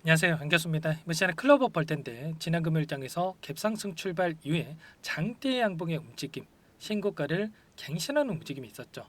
안녕하세요. 안겼습니다. 이번 시간에 클로버 볼 텐데 지난 금요일장에서 갭상승 출발 이후에 장대 양봉의 움직임, 신고가를 갱신하는 움직임이 있었죠.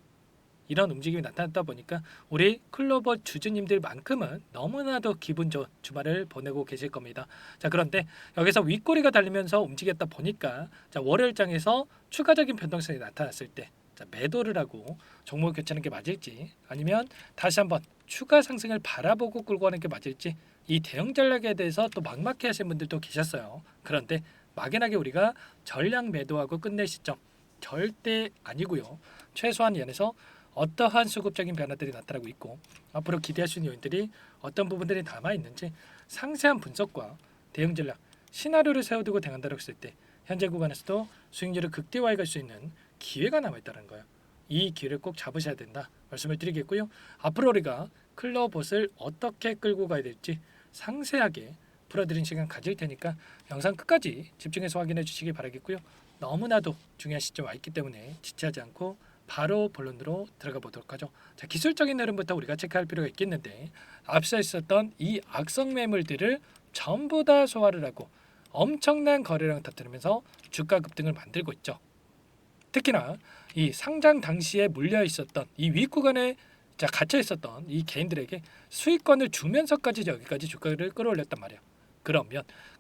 이런 움직임이 나타났다 보니까 우리 클로버 주주님들만큼은 너무나도 기분 좋은 주말을 보내고 계실 겁니다. 자, 그런데 여기서 윗꼬리가 달리면서 움직였다 보니까 월요일장에서 추가적인 변동성이 나타났을 때 매도를 하고 종목 교체하는 게 맞을지 아니면 다시 한번 추가 상승을 바라보고 끌고 가는 게 맞을지 이 대응 전략에 대해서 또 막막해 하시는 분들도 계셨어요. 그런데 막연하게 우리가 전략 매도하고 끝낼 시점 절대 아니고요. 최소한 이 안에서 어떠한 수급적인 변화들이 나타나고 있고 앞으로 기대할 수 있는 요인들이 어떤 부분들이 남아 있는지 상세한 분석과 대응 전략 시나리오를 세워두고 대응한다고 했을 때 현재 구간에서도 수익률을 극대화해 갈 수 있는 기회가 남아 있다는 거예요. 이 기회를 꼭 잡으셔야 된다 말씀을 드리겠고요. 앞으로 우리가 클럽봇을 어떻게 끌고 가야 될지 상세하게 풀어드린 시간 가질 테니까 영상 끝까지 집중해서 확인해 주시기 바라겠고요. 너무나도 중요한 시점 와 있기 때문에 지체하지 않고 바로 본론으로 들어가 보도록 하죠. 자, 기술적인 흐름부터 우리가 체크할 필요가 있겠는데 앞서 있었던 이 악성 매물들을 전부 다 소화를 하고 엄청난 거래량을 터뜨리면서 주가 급등을 만들고 있죠. 특히나 이 상장 당시에 물려 있었던 이 윗구간에 갇혀 있었던 이 개인들에게 수익권을 주면서까지 여기까지 주가를 끌어올렸단 말이에요.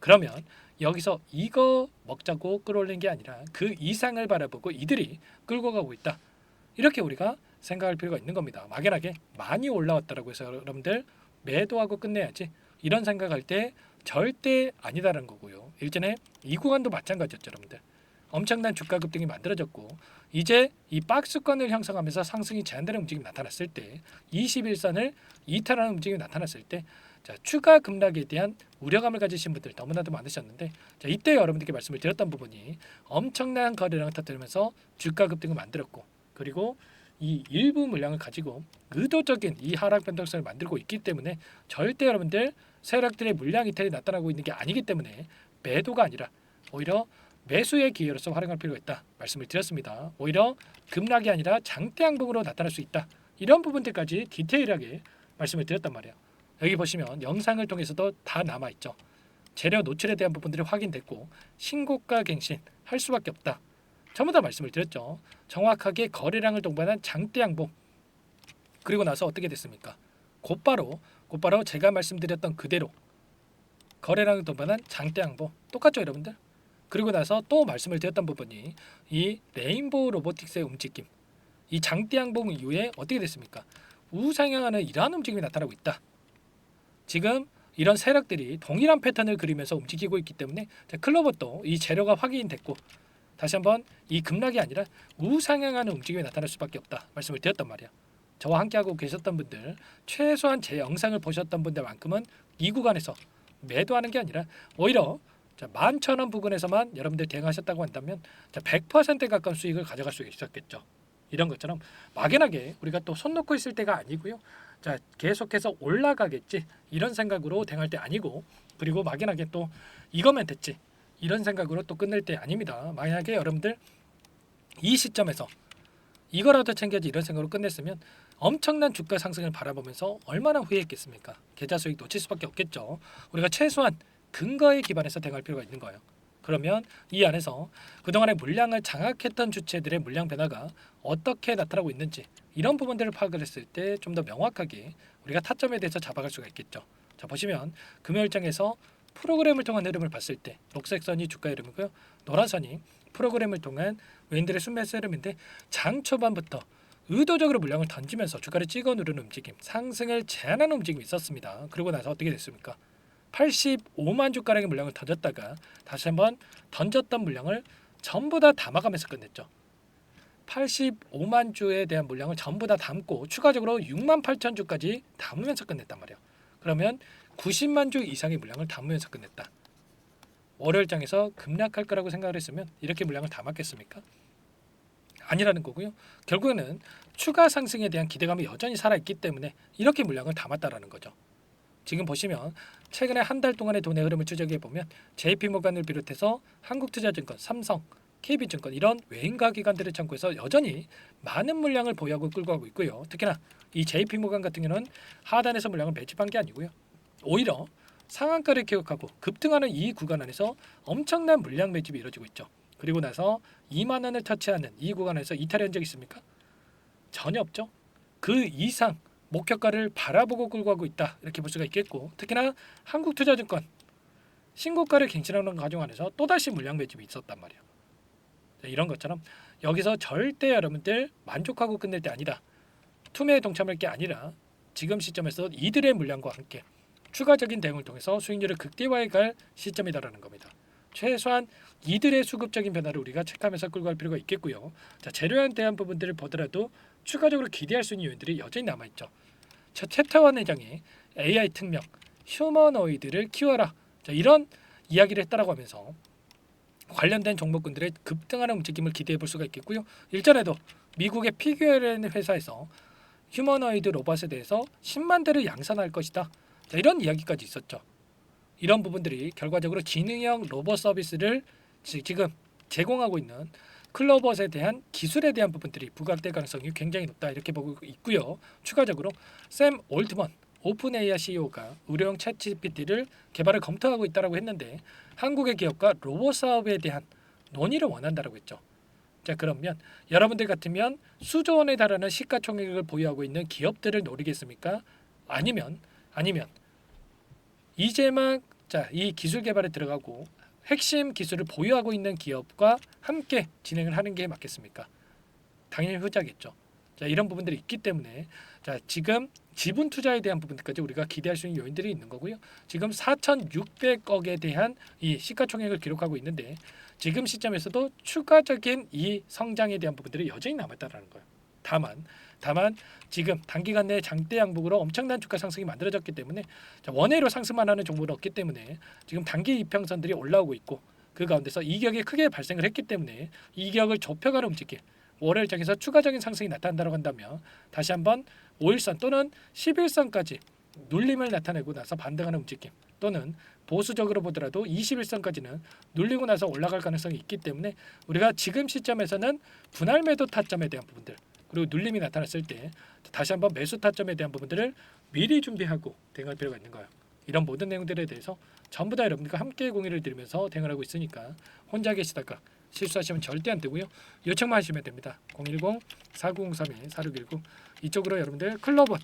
그러면 여기서 이거 먹자고 끌어올린 게 아니라 그 이상을 바라보고 이들이 끌고 가고 있다. 이렇게 우리가 생각할 필요가 있는 겁니다. 막연하게 많이 올라왔다라고 해서 여러분들 매도하고 끝내야지 이런 생각할 때 절대 아니다라는 거고요. 일전에 이 구간도 마찬가지였죠, 여러분들. 엄청난 주가 급등이 만들어졌고 이제 이 박스권을 형성하면서 상승이 제한되는 움직임이 나타났을 때 21선을 이탈하는 움직임이 나타났을 때 추가 급락에 대한 우려감을 가지신 분들 너무나도 많으셨는데 이때 여러분들께 말씀을 드렸던 부분이 엄청난 거래량을 터뜨리면서 주가 급등을 만들었고 그리고 이 일부 물량을 가지고 의도적인 이 하락 변동성을 만들고 있기 때문에 절대 여러분들 세력들의 물량 이탈이 나타나고 있는 게 아니기 때문에 매도가 아니라 오히려 매수의 기회로서 활용할 필요가 있다 말씀을 드렸습니다. 오히려 급락이 아니라 장대 양봉으로 나타날 수 있다. 이런 부분들까지 디테일하게 말씀을 드렸단 말이에요. 여기 보시면 영상을 통해서도 다 남아있죠. 재료 노출에 대한 부분들이 확인됐고 신고가 갱신 할 수밖에 없다. 전부 다 말씀을 드렸죠. 정확하게 거래량을 동반한 장대 양봉. 그리고 나서 어떻게 됐습니까? 곧바로 제가 말씀드렸던 그대로 거래량을 동반한 장대 양봉. 똑같죠, 여러분들? 그리고 나서 또 말씀을 드렸던 부분이 이 레인보우 로보틱스의 움직임. 이 장대 양봉 이후에 어떻게 됐습니까? 우상향하는 이러한 움직임이 나타나고 있다. 지금 이런 세력들이 동일한 패턴을 그리면서 움직이고 있기 때문에 클로버도 이 재료가 확인됐고 다시 한번 이 급락이 아니라 우상향하는 움직임이 나타날 수밖에 없다 말씀을 드렸단 말이야. 저와 함께하고 계셨던 분들 최소한 제 영상을 보셨던 분들만큼은 이 구간에서 매도하는 게 아니라 오히려 11,000원 부근에서만 여러분들 대응하셨다고 한다면 100% 가까운 수익을 가져갈 수 있었겠죠. 이런 것처럼 막연하게 우리가 또 손 놓고 있을 때가 아니고요. 계속해서 올라가겠지 이런 생각으로 대응할 때 아니고 그리고 막연하게 또 이거면 됐지 이런 생각으로 또 끝낼 때 아닙니다. 만약에 여러분들 이 시점에서 이거라도 챙겨야지 이런 생각으로 끝냈으면 엄청난 주가 상승을 바라보면서 얼마나 후회했겠습니까? 계좌 수익 놓칠 수밖에 없겠죠. 우리가 최소한 근거에 기반해서 대응할 필요가 있는 거예요. 그러면 이 안에서 그동안의 물량을 장악했던 주체들의 물량 변화가 어떻게 나타나고 있는지 이런 부분들을 파악을 했을 때 좀 더 명확하게 우리가 타점에 대해서 잡아갈 수가 있겠죠. 자, 보시면 금요일장에서 프로그램을 통한 흐름을 봤을 때 녹색 선이 주가 흐름이고요. 노란 선이 프로그램을 통한 외인들의 순매수 흐름인데 장 초반부터 의도적으로 물량을 던지면서 주가를 찍어 누르는 움직임, 상승을 제한하는 움직임이 있었습니다. 그리고 나서 어떻게 됐습니까? 85만 주가량의 물량을 던졌다가 다시 한번 던졌던 물량을 전부 다 담아가면서 끝냈죠. 85만 주에 대한 물량을 전부 다 담고 추가적으로 6만 8천 주까지 담으면서 끝냈단 말이에요. 그러면 90만 주 이상의 물량을 담으면서 끝냈다. 월요일장에서 급락할 거라고 생각을 했으면 이렇게 물량을 담았겠습니까? 아니라는 거고요. 결국에는 추가 상승에 대한 기대감이 여전히 살아있기 때문에 이렇게 물량을 담았다라는 거죠. 지금 보시면 최근에 한 달 동안의 돈의 흐름을 추적해 보면 JP모간을 비롯해서 한국투자증권, 삼성, KB증권 이런 외인가 기관들을 참고해서 여전히 많은 물량을 보유하고 끌고 가고 있고요. 특히나 이 JP모간 같은 경우는 하단에서 물량을 매집한 게 아니고요. 오히려 상한가를 기록하고 급등하는 이 구간 안에서 엄청난 물량 매집이 이루어지고 있죠. 그리고 나서 2만 원을 터치하는 이 구간에서 이탈한 적이 있습니까? 전혀 없죠. 그 이상 목표가를 바라보고 끌고 가고 있다 이렇게 볼 수가 있겠고, 특히나 한국투자증권 신고가를 갱신하는 과정 안에서 또다시 물량 매집이 있었단 말이에요. 이런 것처럼 여기서 절대 여러분들 만족하고 끝낼 때 아니다. 투매에 동참할 게 아니라 지금 시점에서 이들의 물량과 함께 추가적인 대응을 통해서 수익률을 극대화해 갈 시점이다라는 겁니다. 최소한 이들의 수급적인 변화를 우리가 체크하면서 끌고 갈 필요가 있겠고요. 자, 재료에 대한 부분들을 보더라도 추가적으로 기대할 수 있는 요인들이 여전히 남아있죠. 최태원 회장이 AI 특명, 휴머노이드를 키워라. 자, 이런 이야기를 했다라고 하면서 관련된 종목군들의 급등하는 움직임을 기대해 볼 수가 있겠고요. 일전에도 미국의 피규어라는 회사에서 휴머노이드 로봇에 대해서 10만 대를 양산할 것이다. 자, 이런 이야기까지 있었죠. 이런 부분들이 결과적으로 지능형 로봇 서비스를 지금 제공하고 있는 클로벗에 대한 기술에 대한 부분들이 부각될 가능성이 굉장히 높다 이렇게 보고 있고요. 추가적으로 샘 올트먼 오픈 AI CEO가 의료용 챗GPT를 개발을 검토하고 있다고 했는데 한국의 기업과 로봇 사업에 대한 논의를 원한다고 했죠. 자, 그러면 여러분들 같으면 수조 원에 달하는 시가총액을 보유하고 있는 기업들을 노리겠습니까? 아니면 이제 막 이 기술 개발에 들어가고 핵심 기술을 보유하고 있는 기업과 함께 진행을 하는 게 맞겠습니까? 당연히 후자겠죠. 자, 이런 부분들이 있기 때문에 지금 지분 투자에 대한 부분들까지 우리가 기대할 수 있는 요인들이 있는 거고요. 지금 4,600억에 대한 이 시가총액을 기록하고 있는데 지금 시점에서도 추가적인 이 성장에 대한 부분들이 여전히 남았다라는 거예요. 다만 지금 단기간 내에 장대 양봉으로 엄청난 주가 상승이 만들어졌기 때문에 원회로 상승만 하는 종목은 없기 때문에 지금 단기 이평선들이 올라오고 있고 그 가운데서 이격이 크게 발생을 했기 때문에 이격을 좁혀가는 움직임, 월요일장에서 추가적인 상승이 나타난다고 한다면 다시 한번 5일선 또는 11선까지 눌림을 나타내고 나서 반등하는 움직임, 또는 보수적으로 보더라도 21선까지는 눌리고 나서 올라갈 가능성이 있기 때문에 우리가 지금 시점에서는 분할 매도 타점에 대한 부분들, 그리고 눌림이 나타났을 때 다시 한번 매수 타점에 대한 부분들을 미리 준비하고 대응할 필요가 있는 거예요. 이런 모든 내용들에 대해서 전부 다 여러분들과 함께 공유를 드리면서 대응을 하고 있으니까 혼자 계시다가 실수하시면 절대 안 되고요. 요청만 하시면 됩니다. 010-4903-4619 이쪽으로 여러분들 클로버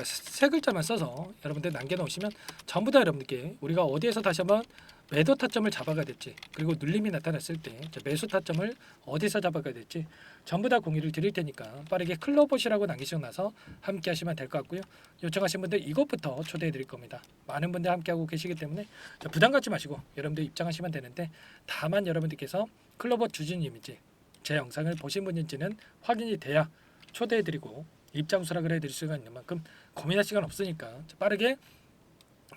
세 글자만 써서 여러분들 남겨놓으시면 전부 다 여러분들께 우리가 어디에서 다시 한번 매도 타점을 잡아가야 될지, 그리고 눌림이 나타났을 때 매수 타점을 어디서 잡아가야 될지 전부 다 공유를 드릴 테니까 빠르게 클로봇이라고 남기시고 나서 함께 하시면 될 것 같고요. 요청하신 분들 이것부터 초대해 드릴 겁니다. 많은 분들 함께 하고 계시기 때문에 부담 갖지 마시고 여러분들 입장하시면 되는데, 다만 여러분들께서 클로봇 주주님인지 제 영상을 보신 분인지는 확인이 돼야 초대해 드리고 입장 수락을 해드릴 수가 있는 만큼 고민할 시간 없으니까 빠르게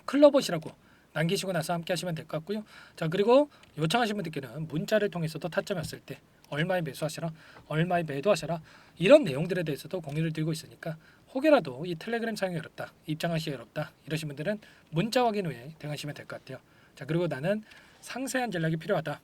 클로봇이라고 남기시고 나서 함께 하시면 될 것 같고요. 자, 그리고 요청하신 분들께는 문자를 통해서도 타점이 왔을 때 얼마에 매수하시라, 얼마에 매도하시라, 이런 내용들에 대해서도 공유를 드리고 있으니까 혹여라도 이 텔레그램 사용이 어렵다, 입장하시기 어렵다 이러신 분들은 문자 확인 후에 대응하시면 될 것 같아요. 자, 그리고 나는 상세한 전략이 필요하다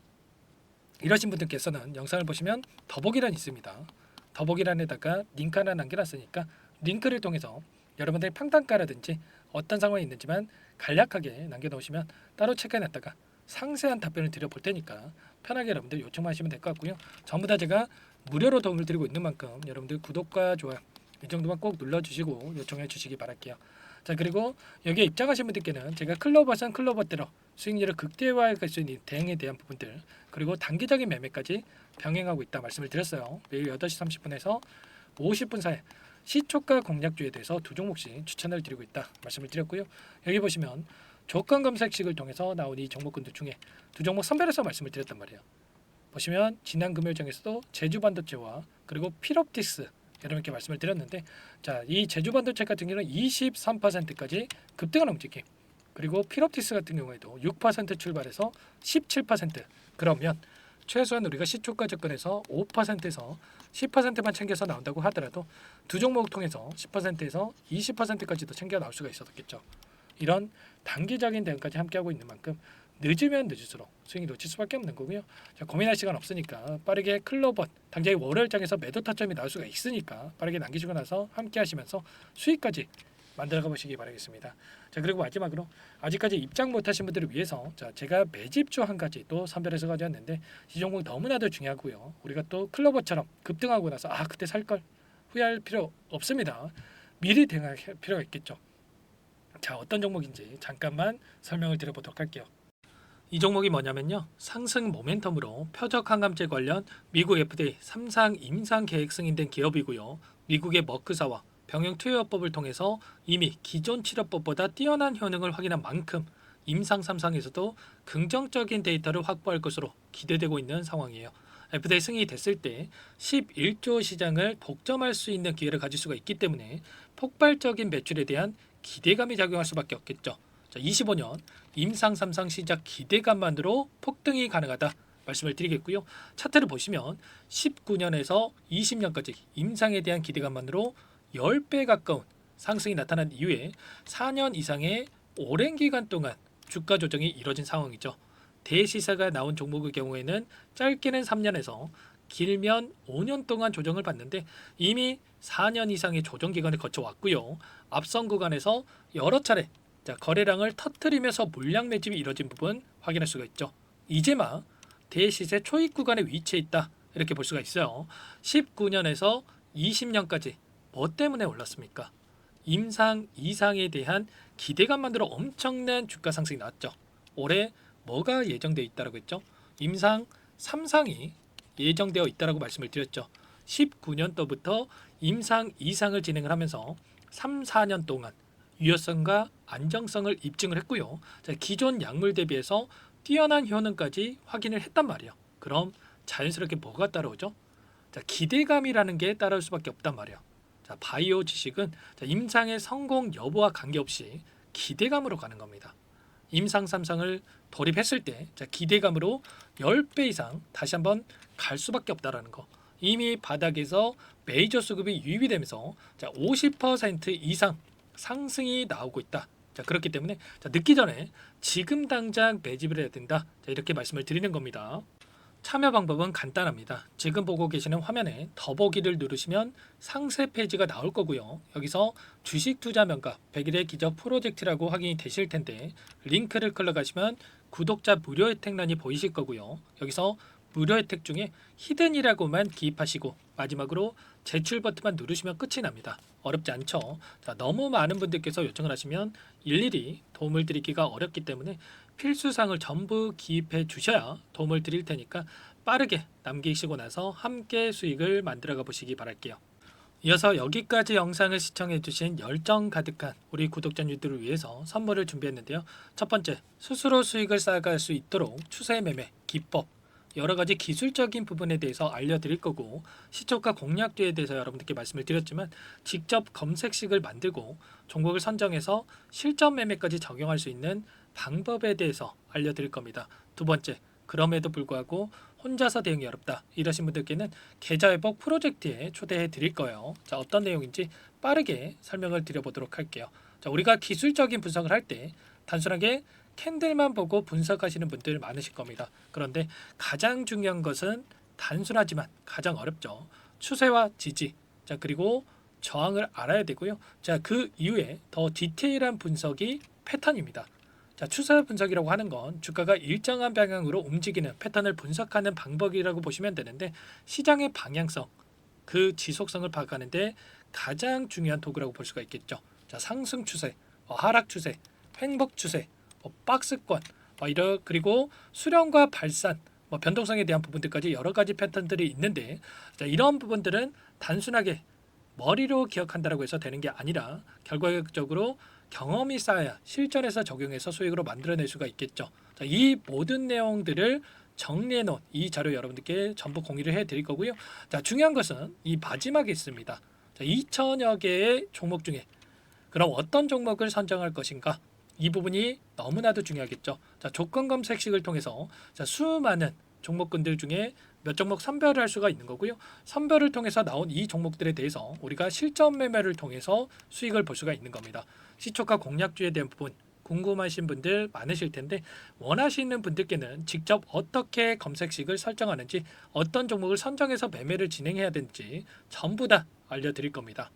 이러신 분들께서는 영상을 보시면 더보기란이 있습니다. 더보기란에다가 링크 하나 남겨놨으니까 링크를 통해서 여러분들의 평단가라든지 어떤 상황이 있는지만 간략하게 남겨놓으시면 따로 체크해놨다가 상세한 답변을 드려볼 테니까 편하게 여러분들 요청만 하시면 될 것 같고요. 전부 다 제가 무료로 도움을 드리고 있는 만큼 여러분들 구독과 좋아요 이 정도만 꼭 눌러주시고 요청해 주시기 바랄게요. 자, 그리고 여기에 입장하신 분들께는 제가 클로버선 클로버대로 수익률을 극대화할 수 있는 대응에 대한 부분들, 그리고 단기적인 매매까지 병행하고 있다 말씀을 드렸어요. 매일 8시 30분에서 50분 사이 시초가 공략주에 대해서 두 종목씩 추천을 드리고 있다 말씀을 드렸고요. 여기 보시면 조건 검색식을 통해서 나온 이 종목군들 중에 두 종목 선별해서 말씀을 드렸단 말이에요. 보시면 지난 금요일장에서도 제주반도체와 그리고 필옵틱스 여러분께 말씀을 드렸는데, 이 제주반도체 같은 경우는 23%까지 급등하는 움직임, 그리고 필옵틱스 같은 경우에도 6% 출발해서 17%, 그러면 최소한 우리가 시초가 접근해서 5%에서 10%만 챙겨서 나온다고 하더라도 두 종목을 통해서 10%에서 20%까지도 챙겨 나올 수가 있었겠죠. 이런 단기적인 대응까지 함께하고 있는 만큼 늦으면 늦을수록 수익이 놓칠 수밖에 없는 거고요. 자, 고민할 시간 없으니까 빠르게 클로벗 당장의 월요일장에서 매도 타점이 나올 수가 있으니까 빠르게 남기시고 나서 함께 하시면서 수익까지 만들어가 보시기 바라겠습니다. 자, 그리고 마지막으로 아직까지 입장 못하신 분들을 위해서 자, 제가 매집주 한 가지 또 선별해서 가져왔는데 이 종목 너무나도 중요하고요. 우리가 또 클로버처럼 급등하고 나서 그때 살 걸 후회할 필요 없습니다. 미리 대응할 필요가 있겠죠. 자, 어떤 종목인지 잠깐만 설명을 드려보도록 할게요. 이 종목이 뭐냐면요, 상승 모멘텀으로 표적 항암제 관련 미국 FDA 3상 임상 계획 승인된 기업이고요. 미국의 머크사와 병용 투여법을 통해서 이미 기존 치료법보다 뛰어난 효능을 확인한 만큼 임상 3상에서도 긍정적인 데이터를 확보할 것으로 기대되고 있는 상황이에요. FDA 승인이 됐을 때 11조 시장을 독점할 수 있는 기회를 가질 수가 있기 때문에 폭발적인 매출에 대한 기대감이 작용할 수밖에 없겠죠. 자, 25년 임상 3상 시작 기대감만으로 폭등이 가능하다 말씀을 드리겠고요. 차트를 보시면 19년에서 20년까지 임상에 대한 기대감만으로 10배 가까운 상승이 나타난 이후에 4년 이상의 오랜 기간 동안 주가 조정이 이뤄진 상황이죠. 대시세가 나온 종목의 경우에는 짧게는 3년에서 길면 5년 동안 조정을 받는데 이미 4년 이상의 조정 기간을 거쳐왔고요. 앞선 구간에서 여러 차례 거래량을 터뜨리면서 물량 매집이 이뤄진 부분 확인할 수가 있죠. 이제 막 대시세 초입 구간에 위치해 있다 이렇게 볼 수가 있어요. 19년에서 20년까지 뭐 때문에 올랐습니까? 임상 이상에 대한 기대감만으로 엄청난 주가 상승이 나왔죠. 올해 뭐가 예정되어 있다라고 했죠? 임상 3상이 예정되어 있다라고 말씀을 드렸죠. 19년도부터 임상 이상을 진행을 하면서 3, 4년 동안 유효성과 안정성을 입증을 했고요. 자, 기존 약물 대비해서 뛰어난 효능까지 확인을 했단 말이에요. 그럼 자연스럽게 뭐가 따라오죠? 자, 기대감이라는 게 따라올 수밖에 없단 말이에요. 자, 바이오 지식은 임상의 성공 여부와 관계없이 기대감으로 가는 겁니다. 임상 3상을 돌입했을 때 기대감으로 10배 이상 다시 한번 갈 수밖에 없다라는 거. 이미 바닥에서 메이저 수급이 유입이 되면서 50% 이상 상승이 나오고 있다. 자, 그렇기 때문에 늦기 전에 지금 당장 매집을 해야 된다. 자, 이렇게 말씀을 드리는 겁니다. 참여 방법은 간단합니다. 지금 보고 계시는 화면에 더보기를 누르시면 상세 페이지가 나올 거고요. 여기서 주식 투자 명가 100일의 기적 프로젝트라고 확인이 되실 텐데 링크를 클릭하시면 구독자 무료 혜택란이 보이실 거고요. 여기서 무료 혜택 중에 히든이라고만 기입하시고 마지막으로 제출 버튼만 누르시면 끝이 납니다. 어렵지 않죠? 자, 너무 많은 분들께서 요청을 하시면 일일이 도움을 드리기가 어렵기 때문에 필수사항을 전부 기입해 주셔야 도움을 드릴 테니까 빠르게 남기시고 나서 함께 수익을 만들어가 보시기 바랄게요. 이어서 여기까지 영상을 시청해 주신 열정 가득한 우리 구독자님들을 위해서 선물을 준비했는데요. 첫 번째, 스스로 수익을 쌓아갈 수 있도록 추세 매매 기법, 여러 가지 기술적인 부분에 대해서 알려드릴 거고 시초가 공략도에 대해서 여러분들께 말씀을 드렸지만 직접 검색식을 만들고 종목을 선정해서 실전 매매까지 적용할 수 있는 방법에 대해서 알려드릴 겁니다. 두 번째, 그럼에도 불구하고 혼자서 대응이 어렵다 이러신 분들께는 계좌회복 프로젝트에 초대해 드릴 거예요. 자, 어떤 내용인지 빠르게 설명을 드려보도록 할게요. 자, 우리가 기술적인 분석을 할 때 단순하게 캔들만 보고 분석하시는 분들 많으실 겁니다. 그런데 가장 중요한 것은 단순하지만 가장 어렵죠. 추세와 지지, 자, 그리고 저항을 알아야 되고요. 자, 그 이후에 더 디테일한 분석이 패턴입니다. 자, 추세 분석이라고 하는 건 주가가 일정한 방향으로 움직이는 패턴을 분석하는 방법이라고 보시면 되는데 시장의 방향성, 그 지속성을 파악하는데 가장 중요한 도구라고 볼 수가 있겠죠. 자, 상승 추세, 하락 추세, 횡복 추세, 박스권, 그리고 수렴과 발산, 변동성에 대한 부분들까지 여러 가지 패턴들이 있는데 자, 이런 부분들은 단순하게 머리로 기억한다고 해서 되는 게 아니라 결과적으로 경험이 쌓아야 실전에서 적용해서 수익으로 만들어낼 수가 있겠죠. 자, 이 모든 내용들을 정리해 놓은 이 자료 여러분들께 전부 공유를 해 드릴 거고요. 자, 중요한 것은 이 마지막에 있습니다. 자, 2천여 개의 종목 중에 그럼 어떤 종목을 선정할 것인가? 이 부분이 너무나도 중요하겠죠. 자, 조건 검색식을 통해서 수많은 종목군들 중에 몇 종목 선별을 할 수가 있는 거고요. 선별을 통해서 나온 이 종목들에 대해서 우리가 실전 매매를 통해서 수익을 볼 수가 있는 겁니다. 시초가 공략주에 대한 부분 궁금하신 분들 많으실 텐데 원하시는 분들께는 직접 어떻게 검색식을 설정하는지 어떤 종목을 선정해서 매매를 진행해야 되는지 전부 다 알려드릴 겁니다.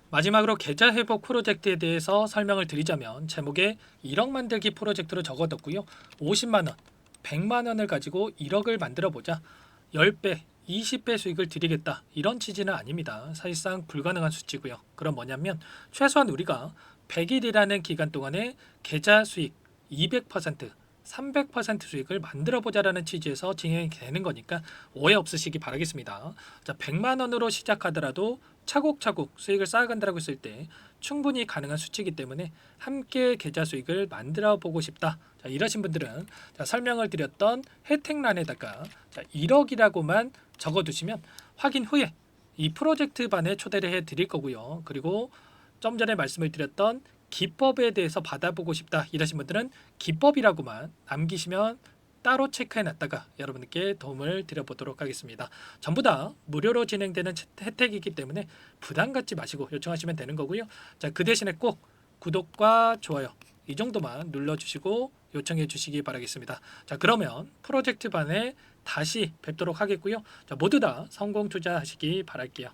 마지막으로 계좌 회복 프로젝트에 대해서 설명을 드리자면 제목에 1억 만들기 프로젝트로 적어뒀고요. 50만 원, 100만 원을 가지고 1억을 만들어 보자. 10배, 20배 수익을 드리겠다. 이런 취지는 아닙니다. 사실상 불가능한 수치고요. 그럼 뭐냐면 최소한 우리가 100일이라는 기간 동안에 계좌 수익 200%, 300% 수익을 만들어 보자라는 취지에서 진행이 되는 거니까 오해 없으시기 바라겠습니다. 자, 100만 원으로 시작하더라도 차곡차곡 수익을 쌓아간다고 했을 때 충분히 가능한 수치이기 때문에 함께 계좌 수익을 만들어 보고 싶다. 자, 이러신 분들은 자, 설명을 드렸던 혜택란에다가 자, 1억이라고만 적어두시면 확인 후에 이 프로젝트 반에 초대를 해 드릴 거고요. 그리고 좀 전에 말씀을 드렸던 기법에 대해서 받아보고 싶다 이러신 분들은 기법이라고만 남기시면 따로 체크해 놨다가 여러분께 도움을 드려보도록 하겠습니다. 전부 다 무료로 진행되는 혜택이기 때문에 부담 갖지 마시고 요청하시면 되는 거고요. 자, 그 대신에 꼭 구독과 좋아요 이 정도만 눌러주시고 요청해 주시기 바라겠습니다. 자, 그러면 프로젝트 반에 다시 뵙도록 하겠고요. 자, 모두 다 성공 투자하시기 바랄게요.